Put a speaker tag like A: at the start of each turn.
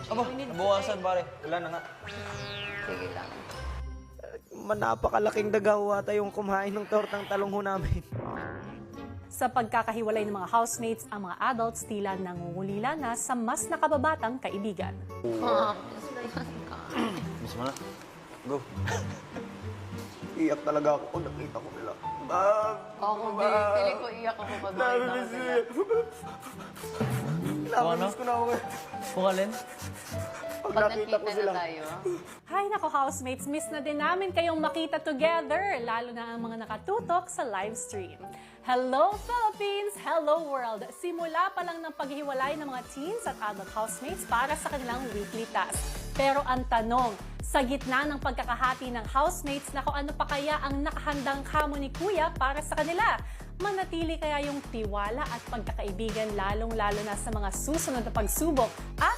A: Aba, nabukasan pare. Wala na nga.
B: Sige lang.
C: Napakalaking dagaw ata yung kumain ng tortang talong ho namin.
D: Sa pagkakahiwalay ng mga housemates, ang mga adults tila nangungulila na sa mas nakababatang kaibigan.
A: Miss mo na. Go.
C: Iyak talaga ako kung nakita ko nila.
B: Ako din. Feeling ko iyak ako pag makita ko sila.
C: Nakamiss ko na ako.
A: Kukalin?
C: Pag
B: Pag
C: nakita ko
B: nakita
C: sila.
B: na tayo.
D: Hay nako housemates, miss na din namin kayong makita together, lalo na ang mga nakatutok sa live stream. Hello Philippines! Hello world! Simula pa lang ng paghiwalay ng mga teens at adult housemates para sa kanilang weekly task. Pero ang tanong, sa gitna ng pagkakahati ng housemates na kung ano pa kaya ang nakahandang kamo ni Kuya para sa kanila? Manatili kaya yung tiwala at pagkakaibigan lalong-lalo na sa mga susunod na pagsubok at